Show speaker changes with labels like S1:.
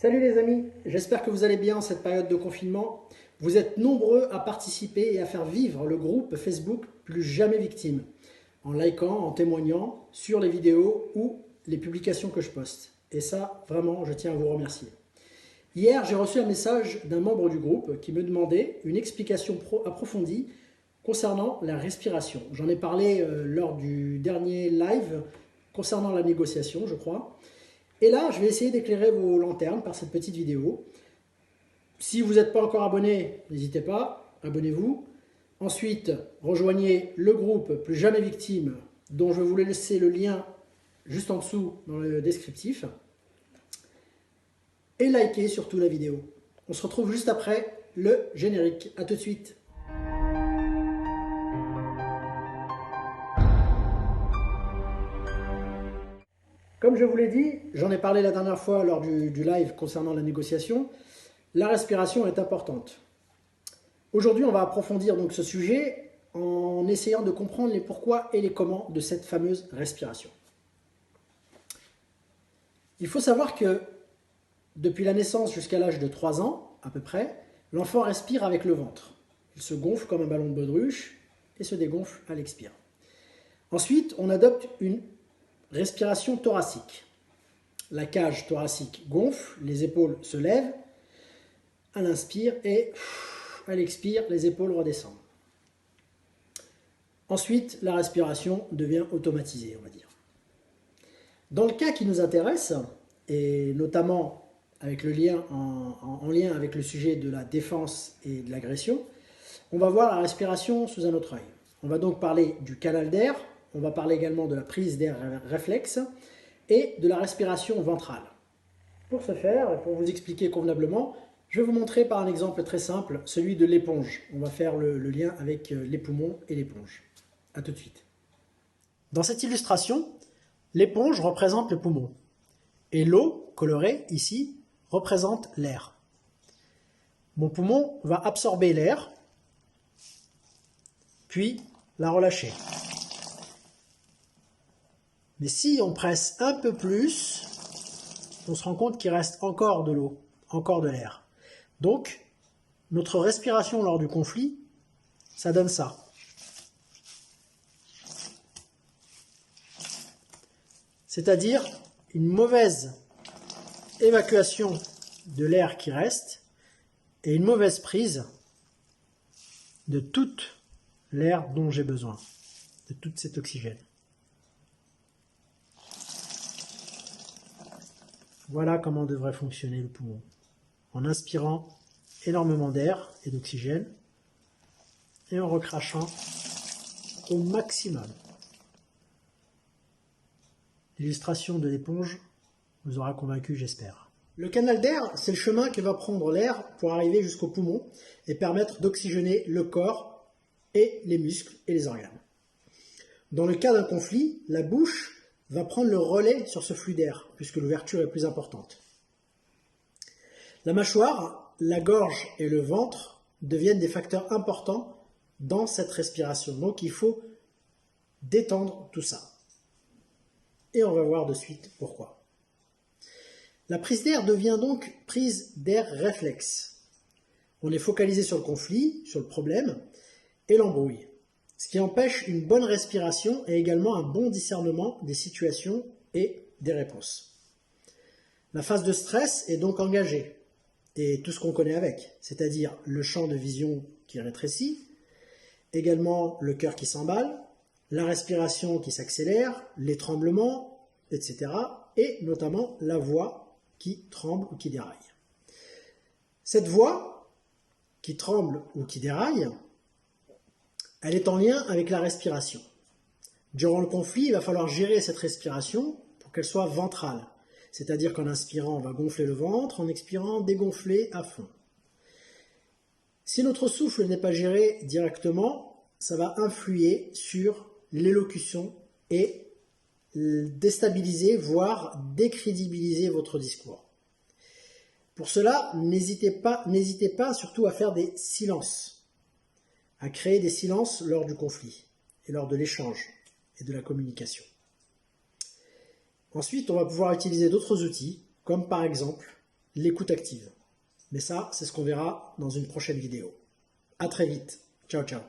S1: Salut les amis, j'espère que vous allez bien en cette période de confinement. Vous êtes nombreux à participer et à faire vivre le groupe Facebook Plus Jamais Victime, en likant, en témoignant sur les vidéos ou les publications que je poste. Et ça, vraiment, je tiens à vous remercier. Hier, j'ai reçu un message d'un membre du groupe qui me demandait une explication approfondie concernant la respiration. J'en ai parlé lors du dernier live concernant la négociation, je crois. Et là, je vais essayer d'éclairer vos lanternes par cette petite vidéo. Si vous n'êtes pas encore abonné, n'hésitez pas, abonnez-vous. Ensuite, rejoignez le groupe Plus Jamais Victime, dont je vais vous laisser le lien juste en dessous dans le descriptif. Et likez surtout la vidéo. On se retrouve juste après le générique. A tout de suite. Comme je vous l'ai dit, j'en ai parlé la dernière fois lors du live concernant la négociation, la respiration est importante. Aujourd'hui, on va approfondir donc ce sujet en essayant de comprendre les pourquoi et les comment de cette fameuse respiration. Il faut savoir que depuis la naissance jusqu'à l'âge de 3 ans, à peu près, l'enfant respire avec le ventre. Il se gonfle comme un ballon de baudruche et se dégonfle à l'expire. Ensuite, on adopte une respiration thoracique. La cage thoracique gonfle, les épaules se lèvent à l'inspire et à l'expire, les épaules redescendent. Ensuite, la respiration devient automatisée, on va dire. Dans le cas qui nous intéresse, et notamment avec le lien en lien avec le sujet de la défense et de l'agression, on va voir la respiration sous un autre œil. On va donc parler du canal d'air, on va parler également de la prise d'air réflexe et de la respiration ventrale. Pour ce faire, et pour vous expliquer convenablement, je vais vous montrer par un exemple très simple, celui de l'éponge. On va faire le lien avec les poumons et l'éponge. A tout de suite. Dans cette illustration, l'éponge représente le poumon et l'eau colorée ici représente l'air. Mon poumon va absorber l'air, puis la relâcher. Mais si on presse un peu plus, on se rend compte qu'il reste encore de l'eau, encore de l'air. Donc, notre respiration lors du conflit, ça donne ça. C'est-à-dire une mauvaise évacuation de l'air qui reste et une mauvaise prise de toute l'air dont j'ai besoin, de tout cet oxygène. Voilà comment devrait fonctionner le poumon. En inspirant énormément d'air et d'oxygène et en recrachant au maximum. L'illustration de l'éponge vous aura convaincu, j'espère. Le canal d'air, c'est le chemin que va prendre l'air pour arriver jusqu'au poumon et permettre d'oxygéner le corps et les muscles et les organes. Dans le cas d'un conflit, la bouche va prendre le relais sur ce flux d'air, puisque l'ouverture est plus importante. La mâchoire, la gorge et le ventre deviennent des facteurs importants dans cette respiration. Donc il faut détendre tout ça. Et on va voir de suite pourquoi. La prise d'air devient donc prise d'air réflexe. On est focalisé sur le conflit, sur le problème et l'embrouille. Ce qui empêche une bonne respiration et également un bon discernement des situations et des réponses. La phase de stress est donc engagée, et tout ce qu'on connaît avec, c'est-à-dire le champ de vision qui rétrécit, également le cœur qui s'emballe, la respiration qui s'accélère, les tremblements, etc. et notamment la voix qui tremble ou qui déraille. Cette voix qui tremble ou qui déraille, elle est en lien avec la respiration. Durant le conflit, il va falloir gérer cette respiration pour qu'elle soit ventrale. C'est-à-dire qu'en inspirant, on va gonfler le ventre, en expirant, dégonfler à fond. Si notre souffle n'est pas géré directement, ça va influer sur l'élocution et déstabiliser, voire décrédibiliser votre discours. Pour cela, n'hésitez pas surtout à faire des silences, à créer des silences lors du conflit et lors de l'échange et de la communication. Ensuite, on va pouvoir utiliser d'autres outils, comme par exemple l'écoute active. Mais ça, c'est ce qu'on verra dans une prochaine vidéo. À très vite. Ciao, ciao.